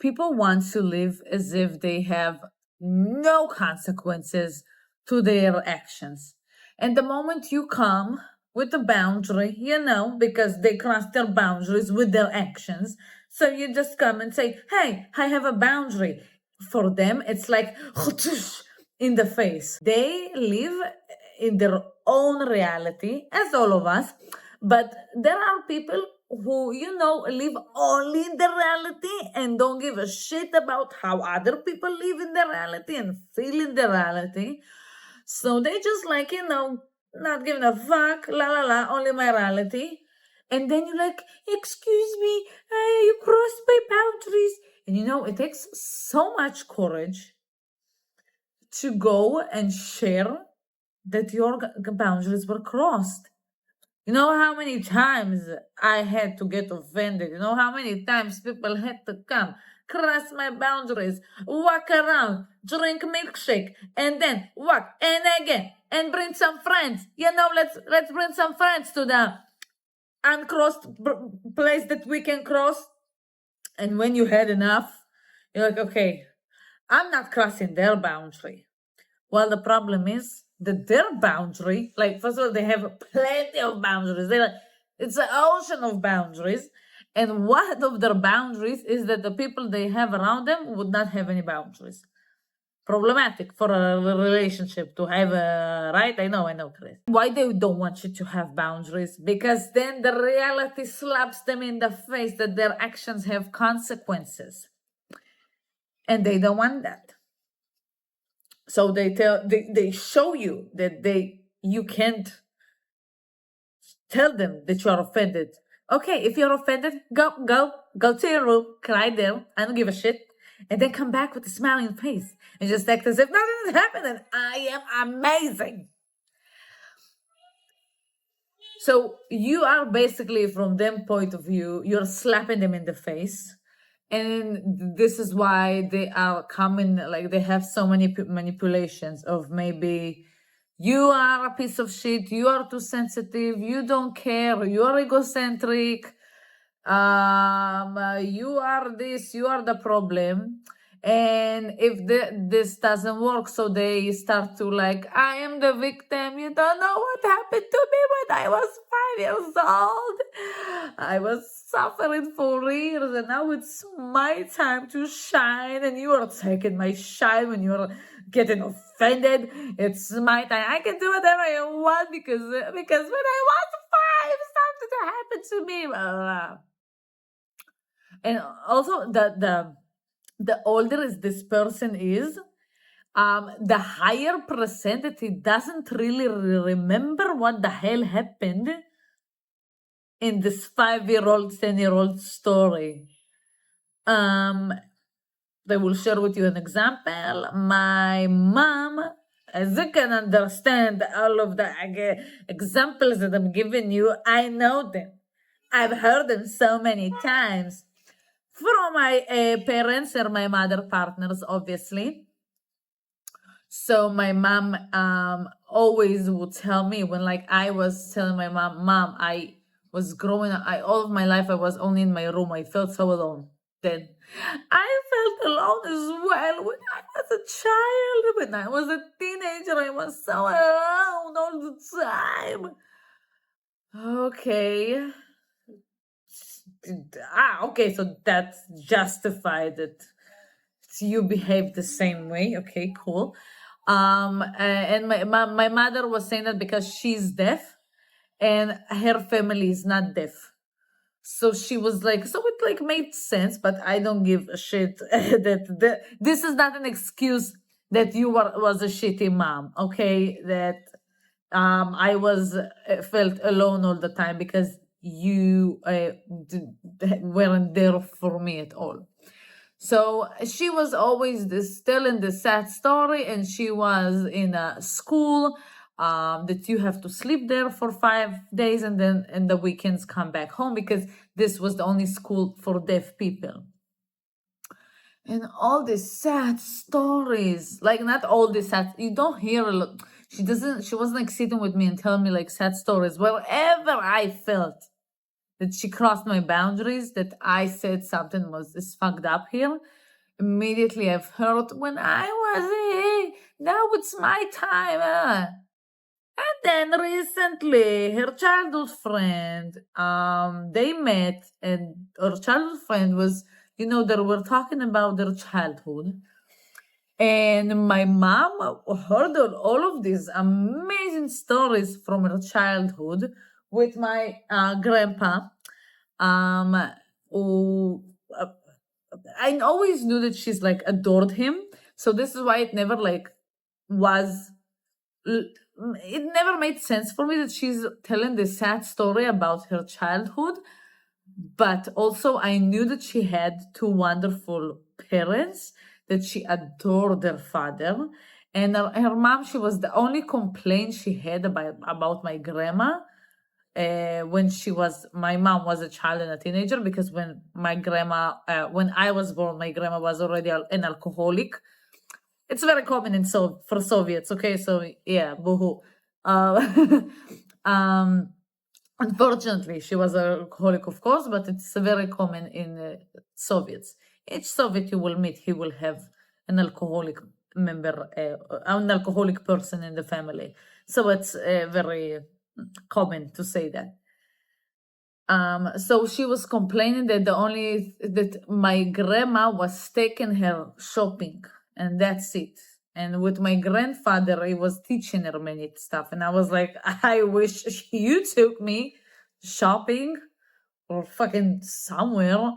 people want to live as if they have no consequences to their actions. And the moment you come with a boundary, because they cross their boundaries with their actions, so you just come and say, hey, I have a boundary. For them, it's like in the face. They live in their own reality, as all of us, but there are people who, live only in the reality and don't give a shit about how other people live in the reality and feel in the reality. So they just not giving a fuck, la la la, only my reality. And then you're like, excuse me, you crossed my boundaries. And it takes so much courage to go and share that your boundaries were crossed. You know how many times I had to get offended? You know how many times people had to come, cross my boundaries, walk around, drink milkshake, and then walk, and again, and bring some friends. Let's bring some friends to the uncrossed place that we can cross. And when you had enough, you're like, okay, I'm not crossing their boundary. Well, the problem is that their boundary, first of all, they have plenty of boundaries. It's an ocean of boundaries. And one of their boundaries is that the people they have around them would not have any boundaries. Problematic for a relationship to have right? I know, Chris. Why they don't want you to have boundaries? Because then the reality slaps them in the face that their actions have consequences. And they don't want that. So they show you that you can't tell them that you are offended. Okay, if you're offended, go to your room, cry there, I don't give a shit, and then come back with a smiling face and just act as if nothing has happened and I am amazing. So you are basically, from them point of view, you're slapping them in the face. And this is why they are coming, they have so many manipulations of maybe you are a piece of shit, you are too sensitive, you don't care, you are egocentric, you are this, you are the problem. And if this doesn't work, so they start to I am the victim. You don't know what happened to me when I was 5 years old. I was suffering for years, and now it's my time to shine. And you are taking my shine when you're getting offended. It's my time. I can do whatever I want because when I was 5, something to happen to me. Blah, blah, blah. And also the older this person is, the higher percentage doesn't really remember what the hell happened in this 5-year-old, 10-year-old story. They will share with you an example. My mom, as you can understand, all of the examples that I'm giving you, I know them. I've heard them so many times from my parents or my mother partners, obviously. So my mom always would tell me when I was telling my mom, I was growing up, all of my life I was only in my room. I felt so alone. Then I felt alone as well when I was a child. When I was a teenager, I was so alone all the time. Okay. Okay, so that's justified that you behave the same way. Okay, cool. And my mother was saying that because she's deaf and her family is not deaf. So she was so it made sense, but I don't give a shit that this is not an excuse that you was a shitty mom. Okay, that I felt alone all the time because you weren't there for me at all. So she was always telling the sad story, and she was in a school that you have to sleep there for 5 days and then in the weekends come back home because this was the only school for deaf people. And all these sad stories, not all these sad, you don't hear a lot. She wasn't sitting with me and telling me sad stories. Wherever I felt that she crossed my boundaries, that I said something is fucked up here. Immediately I've heard when I was now it's my time. And then recently her childhood friend, they met, and her childhood friend was, they were talking about their childhood. And my mom heard all of these amazing stories from her childhood with my grandpa, who I always knew that she's like adored him. So this is why it never like was. It never made sense for me that she's telling this sad story about her childhood. But also, I knew that she had two wonderful parents, that she adored their father. And her mom, she was the only complaint she had about my grandma when my mom was a child and a teenager, because when when I was born, my grandma was already an alcoholic. It's very common for Soviets, okay? So yeah, boohoo. Um, Unfortunately, she was an alcoholic, of course, but it's very common in Soviets. Each Soviet you will meet, he will have an alcoholic member, an alcoholic person in the family. So it's very common to say that. So she was complaining that my grandma was taking her shopping, and that's it. And with my grandfather, he was teaching her many stuff, and I was like, I wish you took me shopping or fucking somewhere.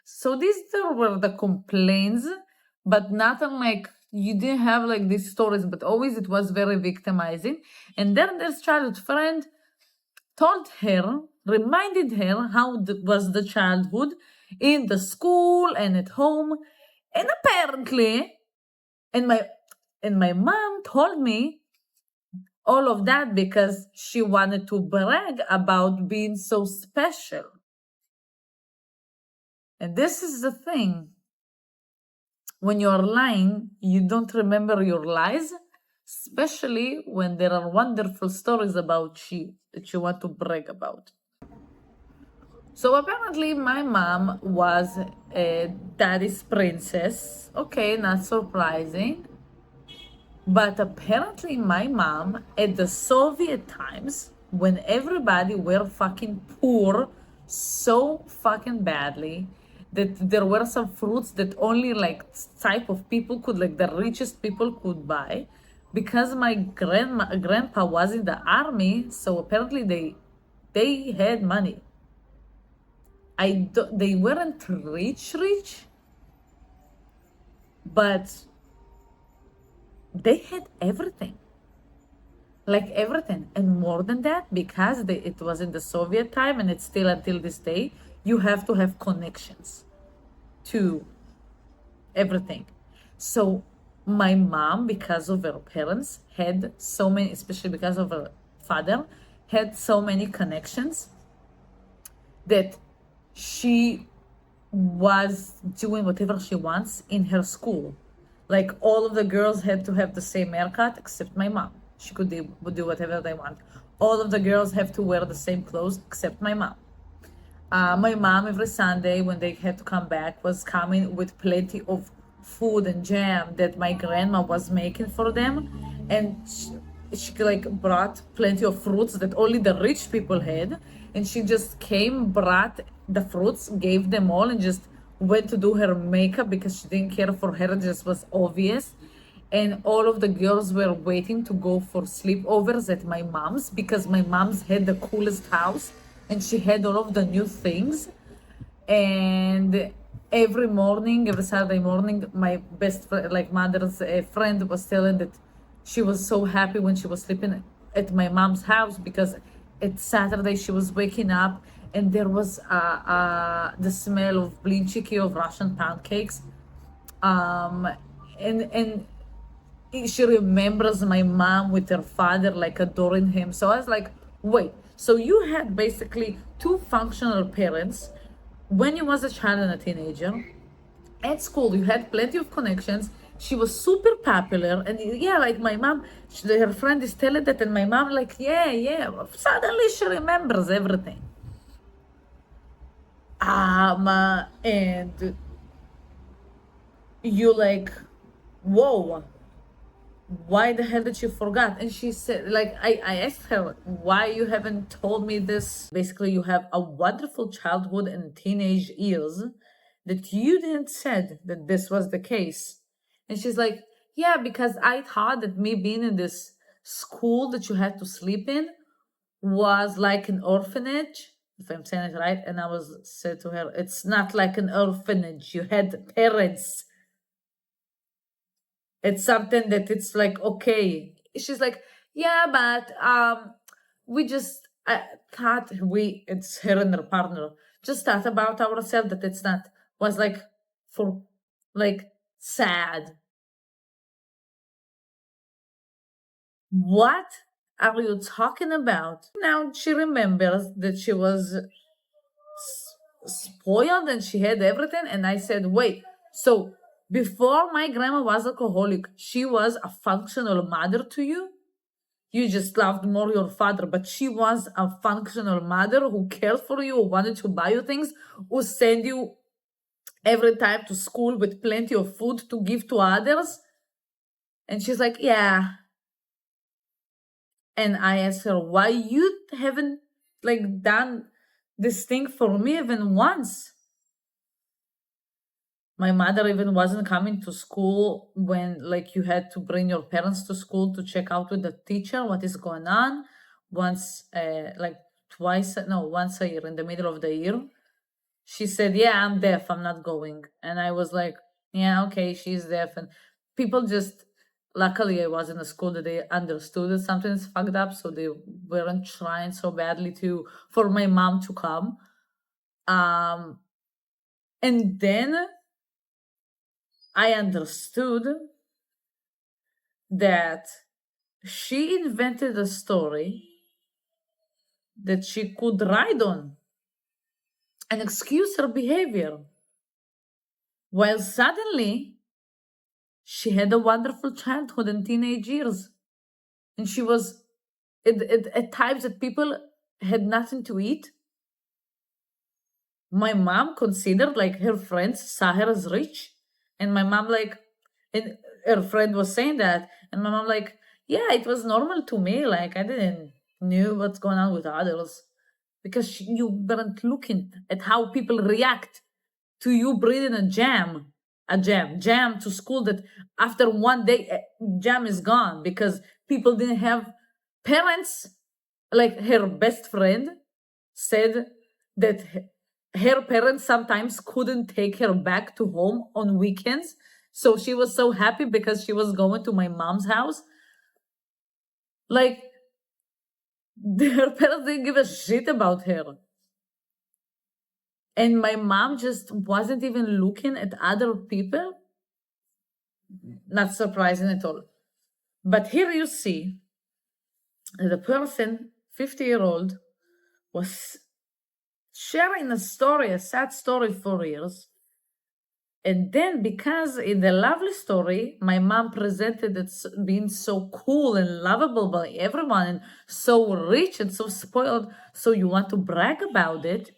So these were the complaints, but nothing like you didn't have like these stories, but always it was very victimizing. And then this childhood friend reminded her how was the childhood in the school and at home. And apparently, and my mom told me all of that because she wanted to brag about being so special. And this is the thing. When you're lying, you don't remember your lies, especially when there are wonderful stories about you that you want to brag about. So apparently my mom was a daddy's princess. Okay, not surprising. But apparently my mom, at the Soviet times, when everybody were fucking poor so fucking badly, that there were some fruits that only like type of people could, like the richest people could buy, because my grandpa was in the army, so apparently they had money. They weren't rich, but they had everything, like everything, and more than that, because it was in the Soviet time, and it's still until this day, you have to have connections to everything. So my mom, because of her parents, had so many, especially because of her father, had so many connections that she was doing whatever she wants in her school. Like all of the girls had to have the same haircut except my mom. She could do whatever they want. All of the girls have to wear the same clothes except my mom. My mom every Sunday when they had to come back was coming with plenty of food and jam that my grandma was making for them, and she like brought plenty of fruits that only the rich people had, and she just came, brought the fruits, gave them all, and just went to do her makeup because she didn't care for her. It just was obvious. And all of the girls were waiting to go for sleepovers at my mom's because my mom's had the coolest house and she had all of the new things. And every Saturday morning, my best friend, like mother's friend, was telling that she was so happy when she was sleeping at my mom's house because at Saturday she was waking up and there was the smell of blinchiki, of Russian pancakes, and she remembers my mom with her father, like adoring him. So I was like, wait, so you had basically two functional parents when you was a child and a teenager. At school, you had plenty of connections. She was super popular, and yeah, like my mom, her friend is telling that, and my mom like, yeah. Suddenly she remembers everything. And you like, whoa, why the hell did you forget? And she said, like, I asked her, why you haven't told me this? Basically, you have a wonderful childhood and teenage years that you didn't said that this was the case. And she's like, yeah, because I thought that me being in this school that you had to sleep in was like an orphanage, if I'm saying it right. And I was said to her, it's not like an orphanage. You had parents. It's something that it's like, okay. She's like, yeah, but we just thought it's her and her partner, just thought about ourselves that it's not, was like, for, like, sad. What are you talking about? Now she remembers that she was spoiled and she had everything. And I said, wait, so before my grandma was alcoholic, she was a functional mother to you? You just loved more your father, but she was a functional mother who cared for you, who wanted to buy you things, who send you every time to school with plenty of food to give to others. And she's like, yeah. And I asked her, why you haven't like done this thing for me even once? My mother even wasn't coming to school when like you had to bring your parents to school to check out with the teacher what is going on once, like twice, no, once a year in the middle of the year. She said, yeah, I'm deaf, I'm not going. And I was like, yeah, okay, she's deaf. And people just, luckily I was in a school that they understood that something's fucked up, so they weren't trying so badly to for my mom to come. um and then I understood that she invented a story that she could ride on and excuse her behavior, while suddenly she had a wonderful childhood and teenage years. And she was, at times that people had nothing to eat. My mom considered, like, her friends saw her as rich. And my mom, like, and her friend was saying that. And my mom, like, yeah, it was normal to me. Like, I didn't knew what's going on with others because you weren't looking at how people react to you bringing jam to school that after one day jam is gone because people didn't have parents. Like, her best friend said that her parents sometimes couldn't take her back to home on weekends, so she was so happy because she was going to my mom's house. Like, her parents didn't give a shit about her. And my mom just wasn't even looking at other people. Not surprising at all. But here you see that a person, 50-year-old, was sharing a story, a sad story for years. And then, because in the lovely story, my mom presented it being so cool and lovable by everyone and so rich and so spoiled, so you want to brag about it.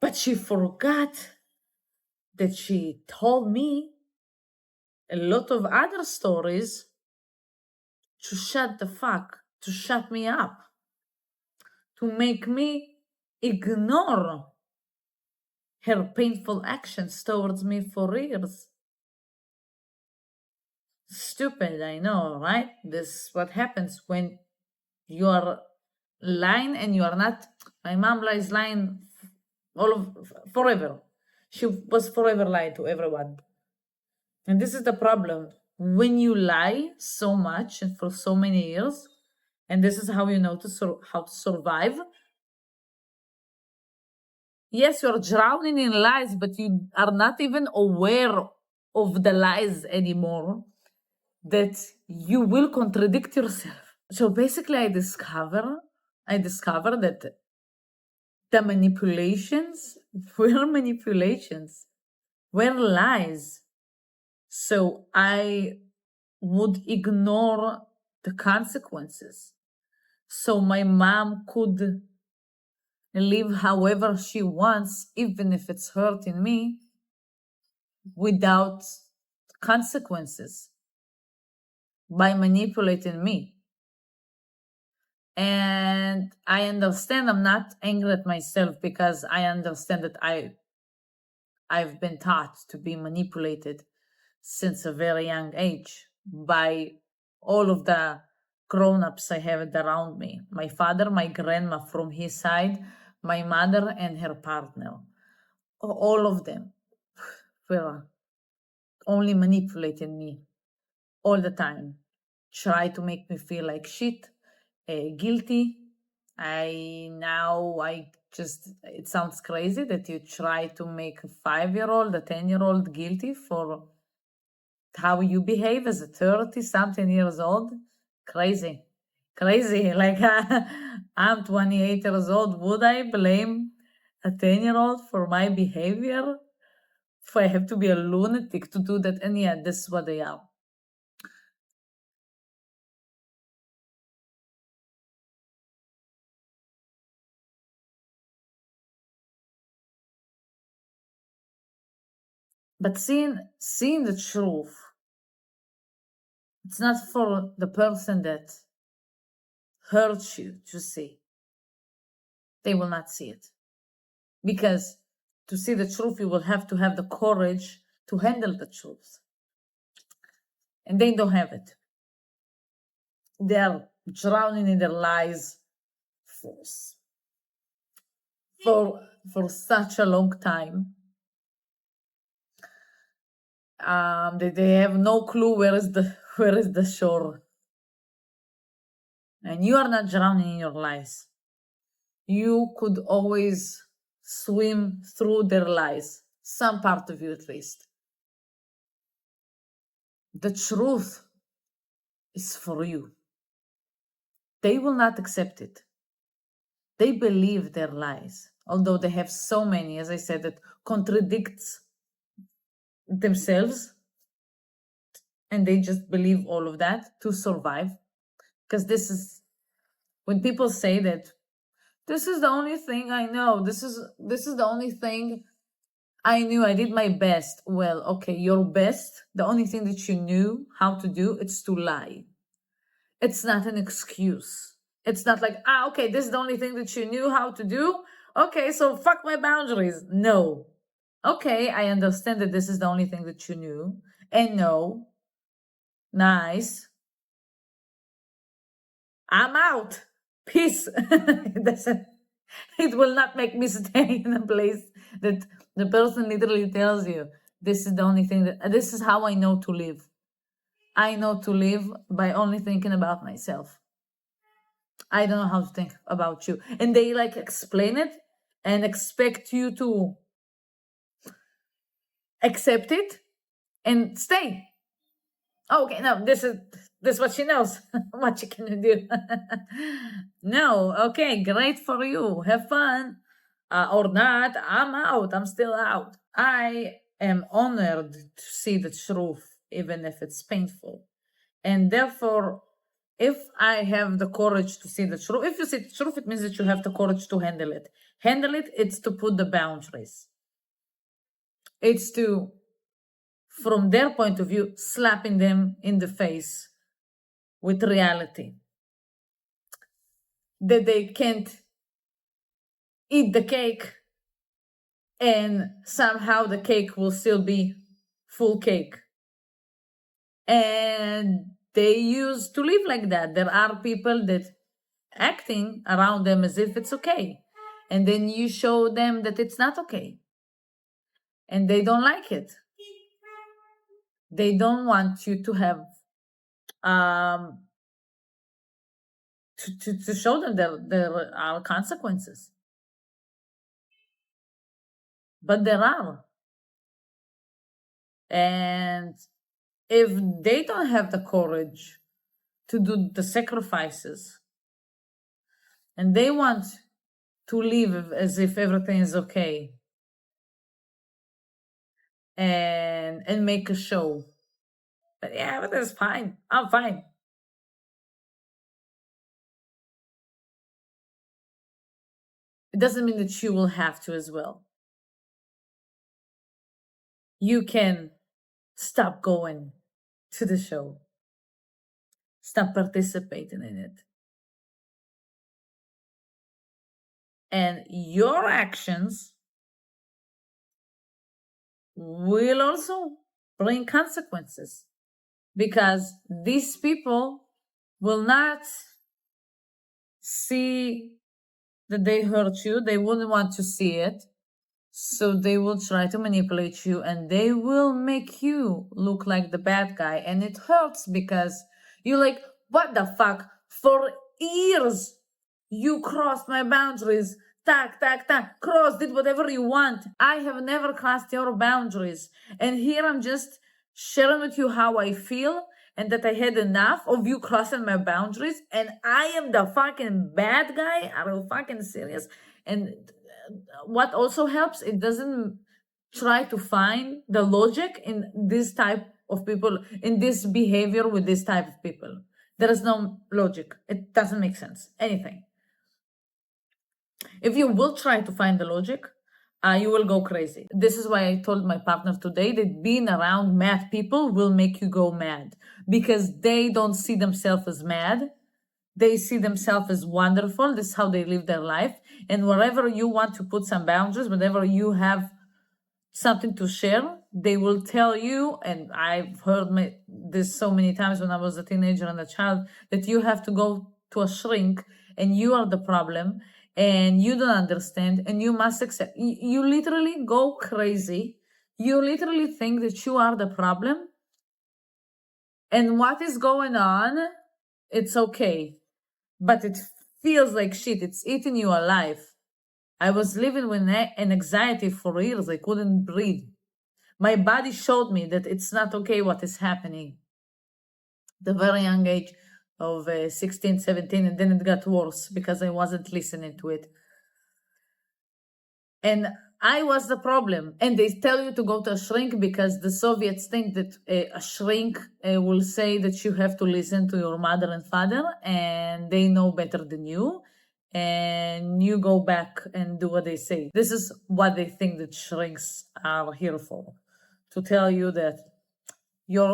But she forgot that she told me a lot of other stories to shut me up, to make me ignore her painful actions towards me for years. Stupid, I know, right? This is what happens when you are lying and you are not. My mom lies lying all of forever. She was forever lying to everyone. And this is the problem. When you lie so much and for so many years, and this is how you know how to survive. Yes, you're drowning in lies, but you are not even aware of the lies anymore, that you will contradict yourself. So basically, I discover that the manipulations were lies. So I would ignore the consequences. So my mom could live however she wants, even if it's hurting me, without consequences by manipulating me. And I understand I'm not angry at myself because I understand that I've been taught to be manipulated since a very young age by all of the grown-ups I have around me. My father, my grandma from his side, my mother and her partner. All of them were only manipulating me all the time. Try to make me feel like shit, guilty. I just, it sounds crazy that you try to make a 5-year-old, a 10-year-old guilty for how you behave as a 30 something years old. Crazy. Like, I'm 28 years old. Would I blame a 10-year-old for my behavior? If I have to be a lunatic to do that? And yeah, this is what they are. But seeing the truth, it's not for the person that hurts you to see. They will not see it. Because to see the truth, you will have to have the courage to handle the truth. And they don't have it. They are drowning in their lies for such a long time. They have no clue where is the shore. And you are not drowning in your lies. You could always swim through their lies, some part of you at least. The truth is for you. They will not accept it. They believe their lies, although they have so many, as I said, that contradicts themselves, and they just believe all of that to survive. Because this is when people say that this is the only thing I know, this is the only thing I knew, I did my best. Well, okay, your best, the only thing that you knew how to do, it's to lie. It's not an excuse. It's not like, okay, this is the only thing that you knew how to do. Okay, so fuck my boundaries. No. Okay, I understand that this is the only thing that you knew. And no. Nice. I'm out. Peace. It will not make me stay in a place that the person literally tells you, this is the only thing this is how I know to live. I know to live by only thinking about myself. I don't know how to think about you. And they like explain it and expect you to accept it and stay. Okay, no, this is what she knows. What she can do. No, okay, great for you. Have fun. Or not, I'm out. I'm still out. I am honored to see the truth, even if it's painful. And therefore, if I have the courage to see the truth, if you see the truth, it means that you have the courage to handle it. Handle it, it's to put the boundaries. It's to, from their point of view, slapping them in the face with reality. That they can't eat the cake and somehow the cake will still be full cake. And they used to live like that. There are people that acting around them as if it's okay. And then you show them that it's not okay. And they don't like it. They don't want you to have to show them there are consequences. But there are. And if they don't have the courage to do the sacrifices and they want to live as if everything is okay and make a show, but yeah, but that's fine. I'm fine. it doesn't mean that you will have to as well. You can stop going to the show, stop participating in it. And your actions will also bring consequences, because these people will not see that they hurt you. They wouldn't want to see it. So they will try to manipulate you, and they will make you look like the bad guy. And it hurts because you're like, what the fuck? For years, you crossed my boundaries. Tack, tack, tack. Cross, did whatever you want. I have never crossed your boundaries. And here I'm just sharing with you how I feel, and that I had enough of you crossing my boundaries, and I am the fucking bad guy. Are you fucking serious? And what also helps, it doesn't try to find the logic in this type of people, in this behavior with this type of people. There is no logic. It doesn't make sense. Anything. If you will try to find the logic, you will go crazy. This is why I told my partner today that being around mad people will make you go mad, because they don't see themselves as mad. They see themselves as wonderful. This is how they live their life. And wherever you want to put some boundaries, whenever you have something to share, they will tell you, and I've heard this so many times when I was a teenager and a child, that you have to go to a shrink and you are the problem and you don't understand and you must accept. You literally go crazy. You literally think that you are the problem. And what is going on, it's okay. But it feels like shit. It's eating you alive. I was living with an anxiety for years. I couldn't breathe. My body showed me that it's not okay what is happening. The very young age of 16, 17, and then it got worse because I wasn't listening to it. And I was the problem. And they tell you to go to a shrink because the Soviets think that a shrink will say that you have to listen to your mother and father, and they know better than you. And you go back and do what they say. This is what they think that shrinks are here for. To tell you that you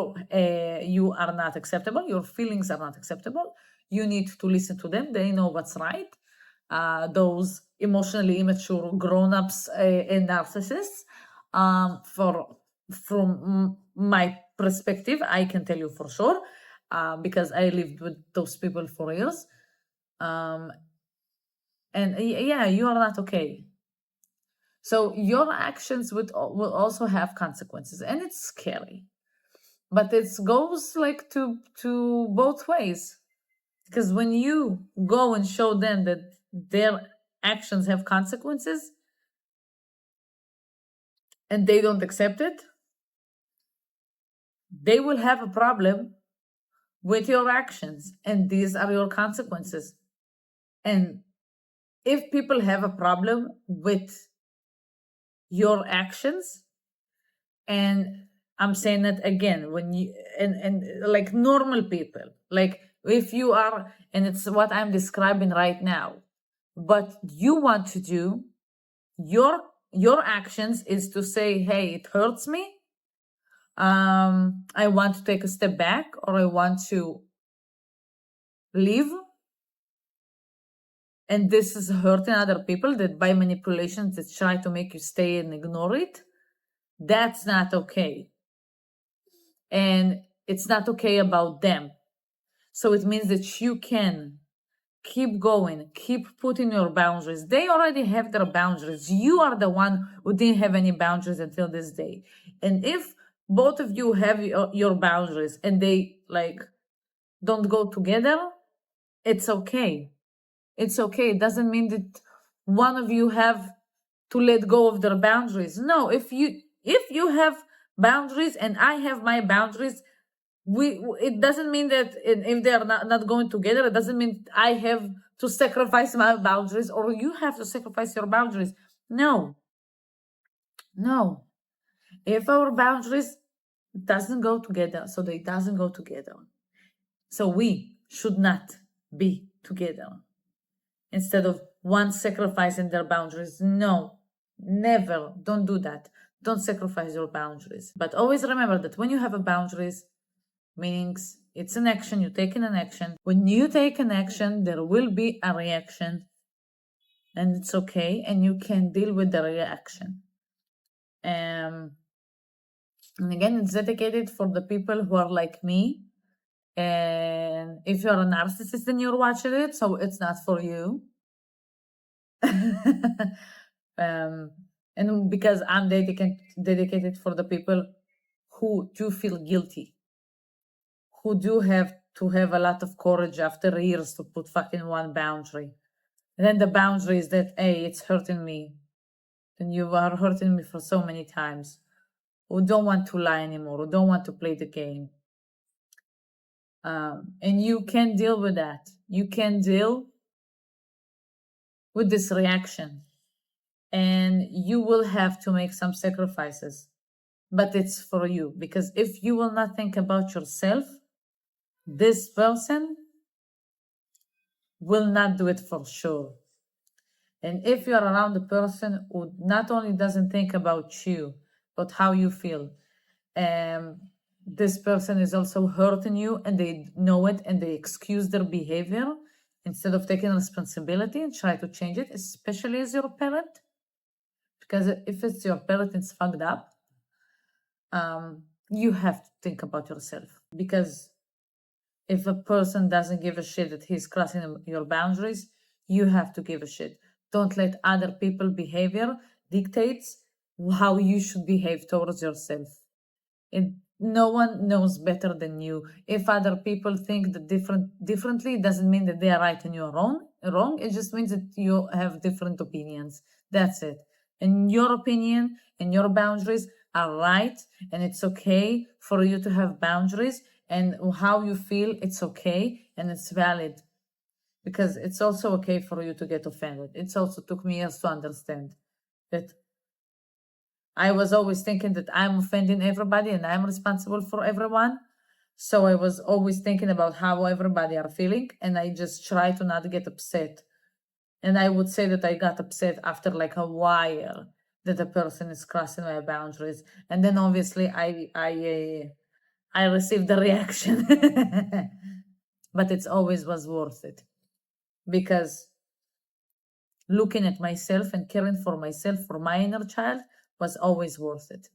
are not acceptable, your feelings are not acceptable. You need to listen to them. They know what's right. Those emotionally immature grown-ups and narcissists. From my perspective, I can tell you for sure, because I lived with those people for years. And yeah, you are not okay. So your actions will also have consequences, and it's scary. But it goes like to both ways. Because when you go and show them that their actions have consequences and they don't accept it, they will have a problem with your actions, and these are your consequences. And if people have a problem with your actions, and I'm saying that again, when you and like normal people, like if you are, and it's what I'm describing right now, but you want to do your actions is to say, hey, it hurts me. I want to take a step back, or I want to leave. And this is hurting other people, that by manipulation they try to make you stay and ignore it. That's not okay. And it's not okay about them. So it means that you can keep going, keep putting your boundaries. They already have their boundaries. You are the one who didn't have any boundaries until this day. And if both of you have your boundaries and they like don't go together, it's okay. It's okay. It doesn't mean that one of you have to let go of their boundaries. No, if you have boundaries and I have my boundaries, it doesn't mean that if they are not going together, it doesn't mean I have to sacrifice my boundaries or you have to sacrifice your boundaries. No. If our boundaries doesn't go together, so they doesn't go together. So we should not be together. Instead of want sacrificing their boundaries. No, never. Don't do that. Don't sacrifice your boundaries. But always remember that when you have a boundaries, meanings it's an action, you take an action. When you take an action, there will be a reaction. And it's okay, and you can deal with the reaction. And again, it's dedicated for the people who are like me. And if you're a narcissist and you're watching it, so it's not for you. And because I'm dedicated for the people who do feel guilty, who do have to have a lot of courage after years to put fucking one boundary. And then the boundary is that, hey, it's hurting me. And you are hurting me for so many times. Who don't want to lie anymore, who don't want to play the game. And you can deal with that. You can deal with this reaction. And you will have to make some sacrifices. But it's for you. Because if you will not think about yourself, this person will not do it for sure. And if you're around a person who not only doesn't think about you, but how you feel, this person is also hurting you and they know it and they excuse their behavior instead of taking responsibility and try to change it, especially as your parent. Because if it's your parent, it's fucked up. You have to think about yourself. Because if a person doesn't give a shit that he's crossing your boundaries, you have to give a shit. Don't let other people's behavior dictates how you should behave towards yourself. And no one knows better than you. If other people think that differently, it doesn't mean that they are right and you're wrong. It just means that you have different opinions. That's it. And your opinion and your boundaries are right, and it's okay for you to have boundaries, and how you feel, it's okay and it's valid. Because it's also okay for you to get offended. It's also took me years to understand that I was always thinking that I'm offending everybody and I'm responsible for everyone. So I was always thinking about how everybody are feeling, and I just try to not get upset. And I would say that I got upset after like a while that a person is crossing my boundaries. And then obviously I received the reaction. But it always was worth it. Because looking at myself and caring for myself, for my inner child, was always worth it.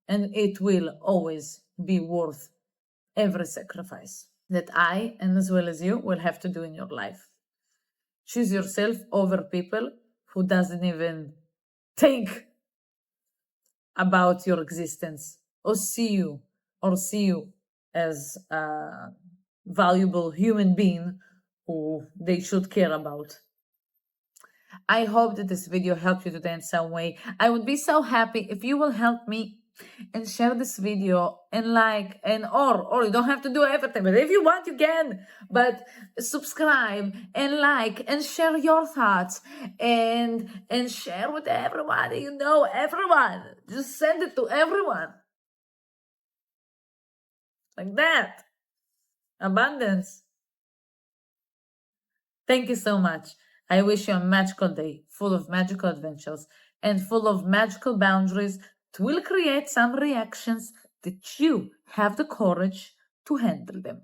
And it will always be worth every sacrifice that I, and as well as you, will have to do in your life. Choose yourself over people who doesn't even think about your existence or see you as a valuable human being who they should care about. I hope that this video helped you today in some way. I would be so happy if you will help me and share this video and like, and or you don't have to do everything, but if you want you can. But subscribe and like and share your thoughts and share with everybody, you know, everyone. Just send it to everyone. Like that. Abundance. Thank you so much. I wish you a magical day, full of magical adventures and full of magical boundaries that will create some reactions that you have the courage to handle them.